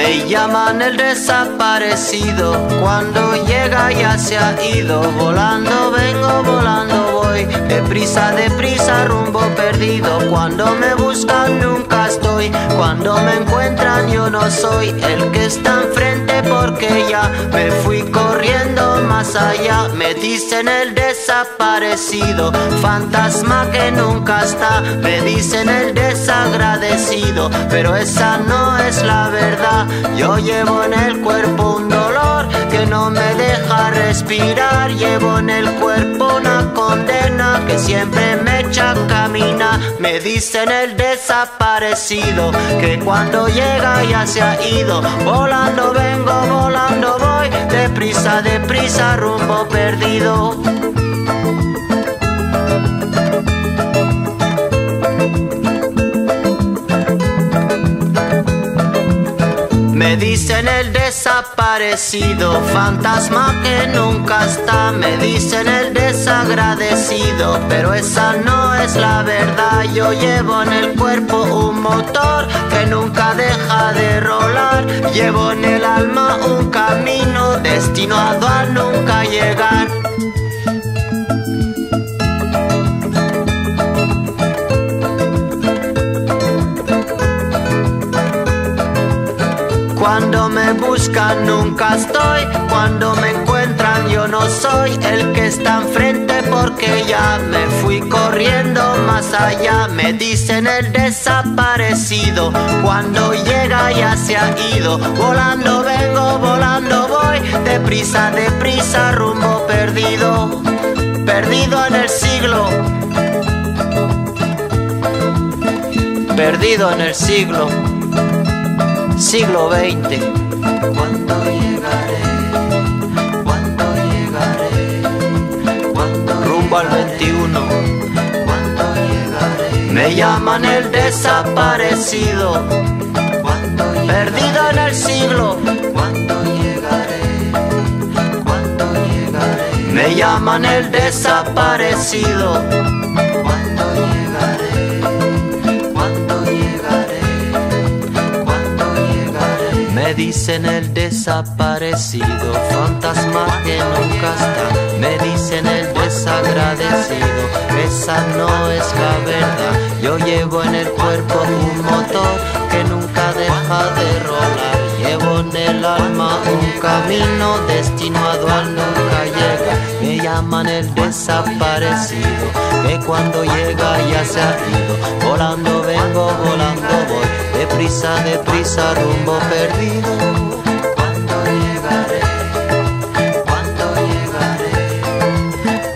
Me llaman el desaparecido, cuando llega ya se ha ido. Volando vengo, volando voy, deprisa, rumbo perdido. Cuando me buscan nunca estoy, cuando me encuentran yo no soy el que está enfrente, porque ya me fui corriendo más allá. Me dicen el desaparecido, fantasma que nunca está. Me dicen el desagradecido, pero esa no es la verdad. Yo llevo en el cuerpo un dolor que no me deja respirar. Llevo en el cuerpo una condena que siempre me echa a caminar. Me dicen el desaparecido, que cuando llega ya se ha ido. Volando vengo, volando voy, deprisa, rumbo perdido. Me dicen el desaparecido, fantasma que nunca está. Me dicen el desagradecido, pero esa no es la verdad. Yo llevo en el cuerpo un motor que nunca deja de rolar. Llevo en el alma un camino destinado a nunca llegar. Cuando me buscan nunca estoy, cuando me encuentran yo no soy el que está enfrente, porque ya me fui corriendo más allá. Me dicen el desaparecido, cuando llega ya se ha ido. Volando vengo, volando voy, deprisa, rumbo perdido. Perdido en el siglo, perdido en el siglo XX. ¿Cuándo llegaré? ¿Cuándo llegaré? ¿Cuándo rumbo al 21? ¿Cuándo llegaré? Me llaman el desaparecido, perdido en el siglo. ¿Cuándo llegaré? ¿Cuándo llegaré? Me llaman el desaparecido. Me dicen el desaparecido, fantasma que nunca está. Me dicen el desagradecido, esa no es la verdad. Yo llevo en el cuerpo un motor que nunca deja de rolar. Llevo en el alma un camino destinado al nunca llega. Me llaman el desaparecido, que cuando llega ya se ha ido. Volando vengo, volando voy, deprisa, rumbo perdido. ¿Cuándo llegaré? ¿Cuándo llegaré?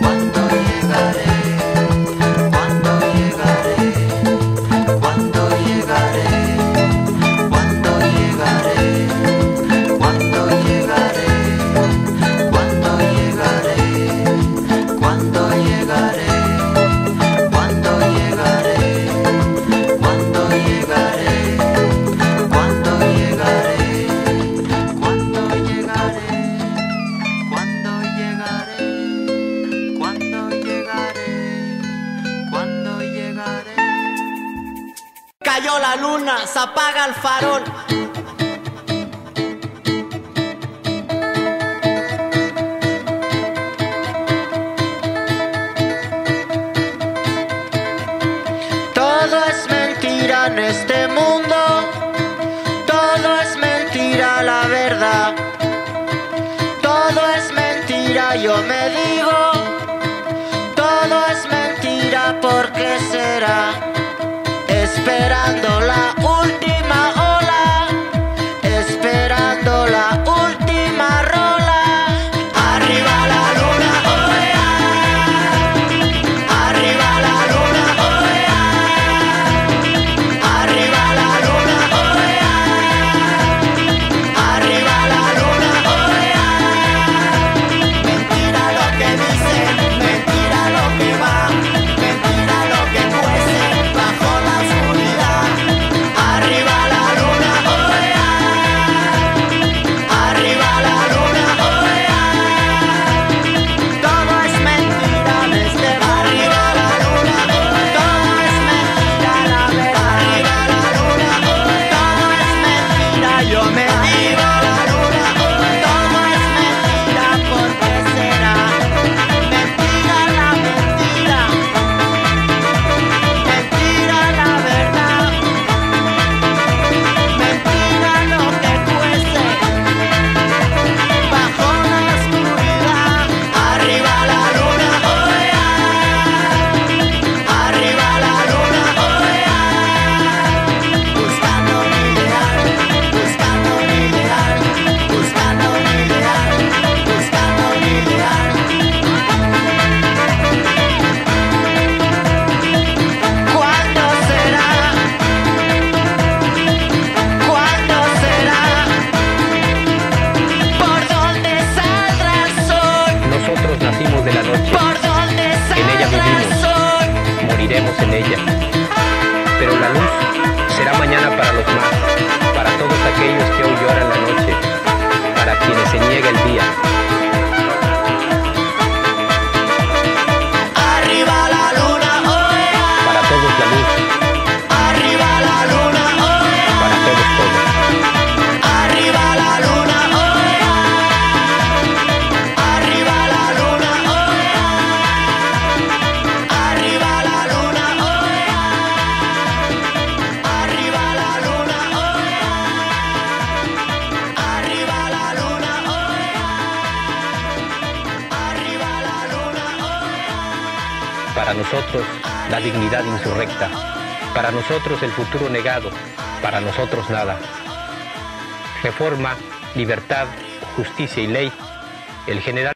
¿Cuándo llegaré? ¿Cuándo llegaré? ¿Cuándo llegaré? ¿Cuándo llegaré? ¿Cuándo llegaré? ¿Cuándo llegaré? ¿Cuándo llegaré? ¿Cuándo llegaré? ¿Cuándo llegaré? Cayó la luna, se apaga el farol. Todo es mentira en este mundo, todo es mentira la verdad. Todo es mentira, yo me digo, todo es mentira, ¿por qué será? Esperando la última ola, esperando la última rola. Arriba la luna, oh yeah. Arriba la luna, oh yeah. Arriba la luna, oh yeah. Arriba la luna, oh yeah. Mentira lo que dicen, mentira lo que va, mentira lo que cuece bajo la oscuridad. Arriba en ella. Pero la luz será mañana para los más, para todos aquellos que hoy lloran la noche, para quienes se niega el día. Arriba la luna, oea. Para todos la luz. Arriba la luna, oea. Para todos todo. Arriba la luna, oea. Arriba la luna, oea. Arriba la luna, oea. Arriba la luna, oea. Arriba la luna, oea. Arriba la luna, oea. Para nosotros la dignidad insurrecta, para nosotros el futuro negado, para nosotros nada. Reforma, libertad, justicia y ley, el general